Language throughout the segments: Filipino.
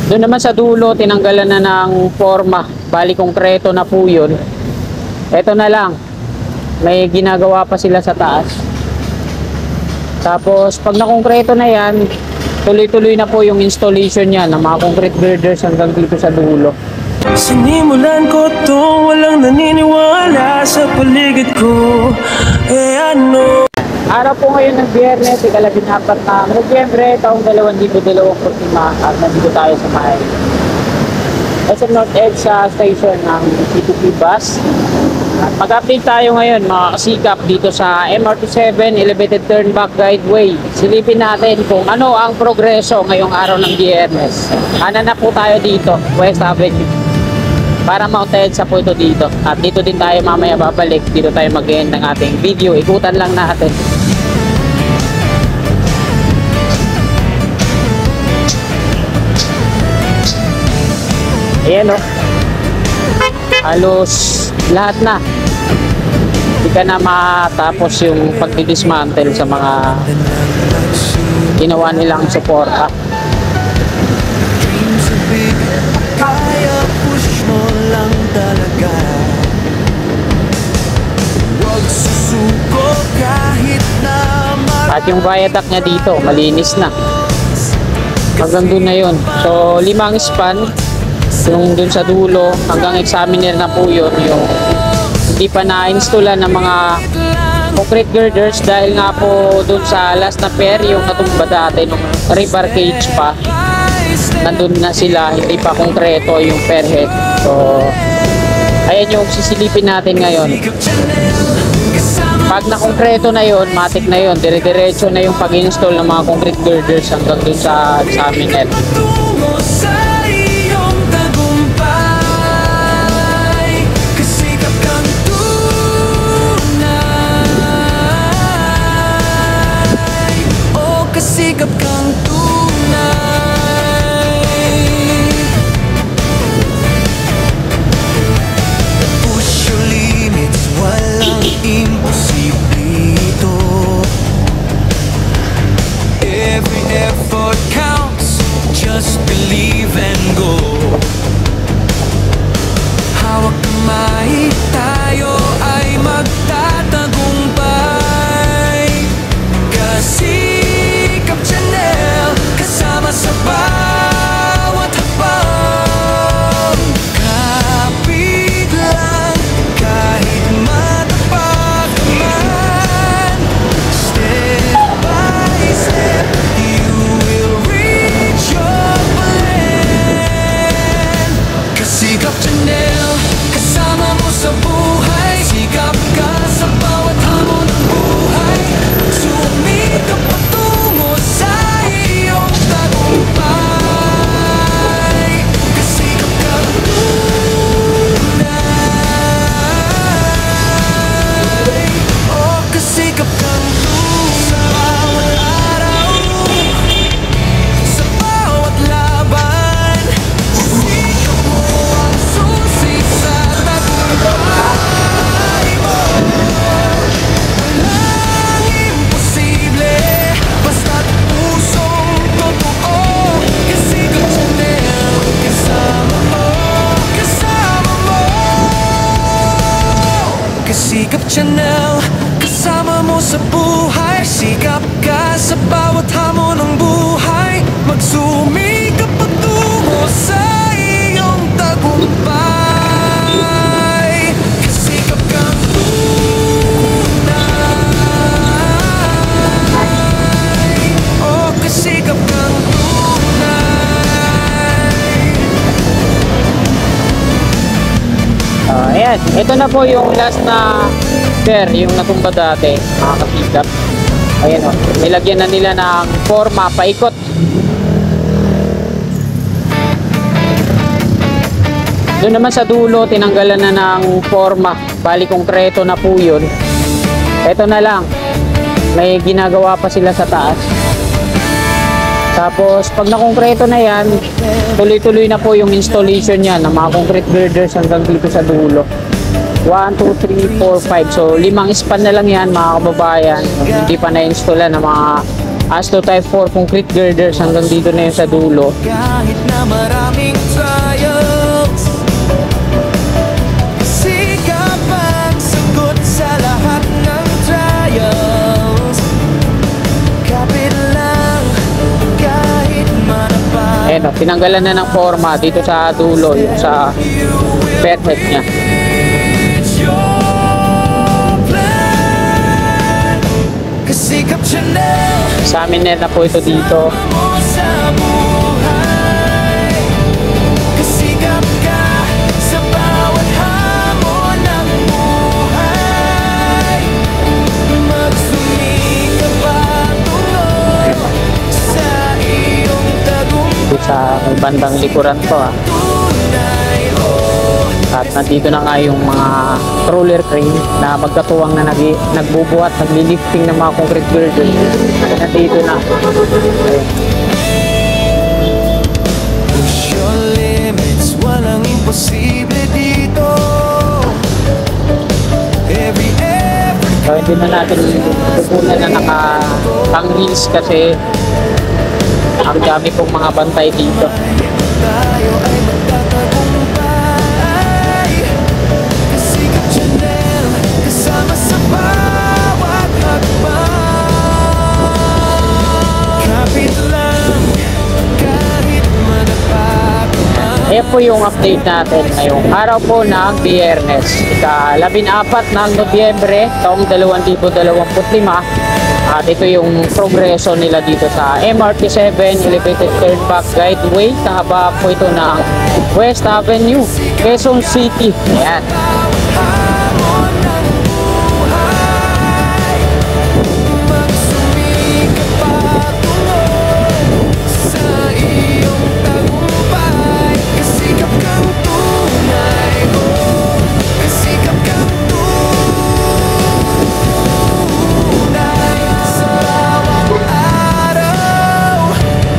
Doon naman sa dulo, tinanggalan na ng forma. Bali, konkreto na po yun. Ito na lang. May ginagawa pa sila sa taas. Tapos, pag nakongkreto na yan, tuloy-tuloy na po yung installation niya ng mga concrete girders hanggang dito sa dulo. Sinimulan ko to, walang naniniwala sa paligid ko. Ano? Araw po ngayon ng Biyernes, ikalabing-apat na Nobyembre, taong 2025 at nandito tayo sa may SM North Edge sa station ng C2P bus. At mag-update tayo ngayon mga kasikap dito sa MRT7 Elevated Turnback Guideway. Silipin natin kung ano ang progreso ngayong araw ng Biyernes. Ana na po tayo dito, West Avenue. Para Mount Edsa po ito dito. At dito din tayo mamaya babalik. Dito tayo mag-end ng ating video. Ikutan lang natin. Ayan o. Halos lahat na. Hindi ka na matapos yung pag-dismantle sa mga ginawa nilang suporta. Kaya push mo lang talaga. Huwag susuko kahit na At yung viaduct niya dito, malinis na. Hanggang doon na yun. So, 5 span. Yung dun sa dulo, hanggang examiner na po yun. Yung hindi pa na-installan ng mga concrete girders dahil nga po dun sa last na pair, yung natumba dati, nung rebar cage pa. Nandun na sila, hindi pa konkreto yung pair head. So, ayan yung sisilipin natin ngayon. Pag na-konkreto na yon, matik na yon, dire-diretso na yung pag-install ng mga concrete girders hanggang dun sa examiner. Sikap kang tunay. Push your limits, walang imposible ito. Every effort counts, just believe and go. Hawak kamay, tayo ay magtatagumpay. Kasi Channel, kasama sa bawat hakbang. Kapit lang, kahit matapak man. Step by step, you will reach your plan. Kasikap Channel, kasama mo sa buhay. Sikap ka sa bawat hamon ng buhay. Sumikap patungo sa iyong tagumpay. Kasikap kang tunay. Oh, kasikap kang tunay. Sa bawat araw, sa bawat laban, sikap mo ang susi sa tagumpay mo. Walang imposible, basta't pusong totoo. Kasikap Channel, kasama mo, kasama mo. Kasikap Channel, kasama mo sa buhay. Sikap ka sa bawat hamon ng buhay. Magsumikap patungo sa iyong tagumpay. Kasikap kang tunay. Oh, kasikap kang tunay. Ayan, ito na po yung last na pair, yung natumba dati, mga kasikap. Ayan o, nilagyan na nila ng forma, paikot. Doon naman sa dulo, tinanggalan na ng forma. Bali, konkreto na po yun. Ito na lang. May ginagawa pa sila sa taas. Tapos, pag nakongkreto na yan, tuloy-tuloy na po yung installation niya ng mga concrete girders hanggang dito sa dulo. 1, 2, 3, 4, 5. So, 5 span na lang yan, mga kababayan. Hindi pa na-installan ng mga ASTO Type 4 concrete girders hanggang dito na yun sa dulo. Kahit na marami Ayan o, tinanggalan na ng forma dito sa dulo, yung sa pet head niya. It's your plan. Kasikap Chanel Sa amin na po ito dito. mo sa buhay. Kasikap ka sa bawat hamon ng buhay. Magsumikap patungo sa iyong tagumpay. Sa may bandang likuran to Tunay, oh, At nandito na nga yung mga roller crane na magkatuwang na nagbubuhat, naglilifting ng mga concrete builder. Nandito na. Ayun. push your limits, walang imposible dito. Every effort So hindi na natin tutunan na pang reels kasi ang dami pong mga bantay dito. tayo ay magtatagumpay. Kasikap Chanel, kasama sa bawat hakbang. Kapit lang, kahit manapagamang. Ayan po yung update natin ngayong araw po ng Biyernes, ika-14 ng Nobyembre taong 2025. At ito yung progreso nila dito sa MRT7 Elevated Turnback Guideway. Kahaba po ito ng West Avenue, Quezon City. Ayan. Hamon ng buhay. Magsumikap patungo sa iyong tagumpay. Kasikap kang tunay, oh, kasikap kang tunay. Sa bawat araw,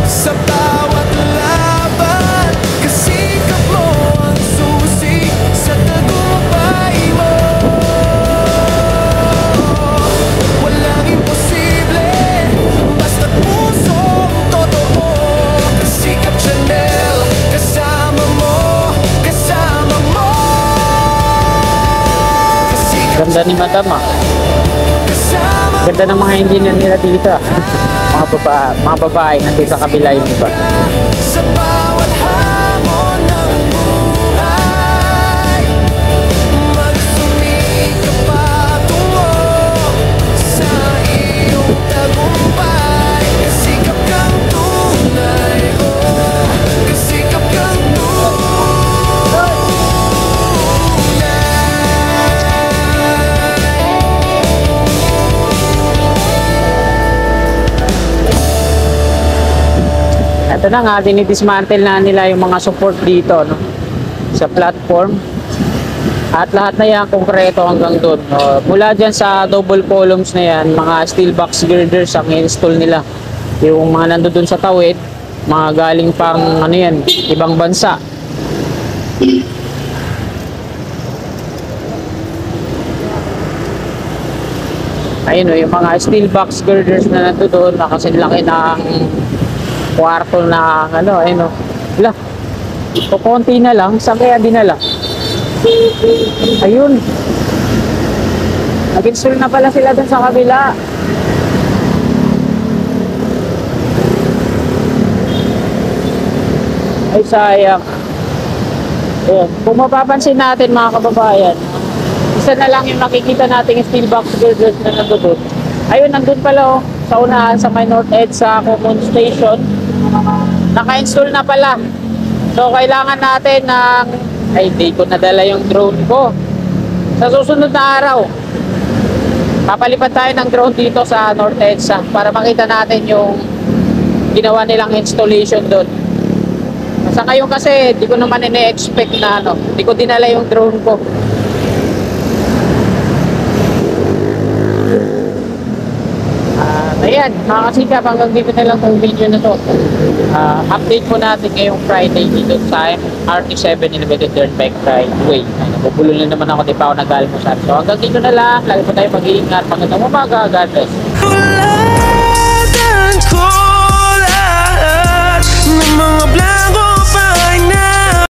sa bawat laban, kasikap mo ang susi sa tagumpay mo. Walang imposible, basta't pusong totoo. Kasikap Chanel, kasama mo, kasama mo. Kasikap Ganda ni Madam ah. kasama Ganda ng mga engineer nila dito ah. Mga babae nandito sa kabila yung iba. sa bawat hamon ng buhay. Magsumikap patungo sa iyong tagumpay. Kasikap kang tunay, oh, kasikap kang Ito na nga, dinidismantle na nila yung mga support dito no? Sa platform. At lahat na yan konkreto hanggang doon. No? Mula dyan sa double columns na yan, mga steel box girders ang install nila. Yung mga nandoon sa tawid, mga galing pang ano yan, ibang bansa. Ayun o, yung mga steel box girders na nandoon, nakasinlaki ng kwarto na ano, ayun o. Wala. Kukunti na lang, saan kaya dinala? Ayun. Nag-install na pala sila dun sa kabila. Ay, sayang. Ayun. Kung mapapansin natin mga kababayan, isa na lang yung nakikita nating steel box girders na nandun. Ayun, nandun pala oh, sa unahan sa may north edge sa Common Station. Naka-install na pala. So, kailangan natin ng... Ay, hindi ko nadala yung drone ko. Sa susunod na araw, papalipad tayo ng drone dito sa north edge para makita natin yung ginawa nilang installation doon. Sa ngayon kasi, di ko naman ine-expect na ano, di ko dinala yung drone ko. Ayan, mga kasikap, hanggang dito na lang itong video na to. Update po natin ngayong Friday dito sa RT7 Elevated Turnback Guideway. Nabubulo na naman ako, di pa ako nag-almusal. So hanggang dito na lang, lagi po tayo mag-iingat. Magandang umaga, God bless. Tulad ko lahat ng mga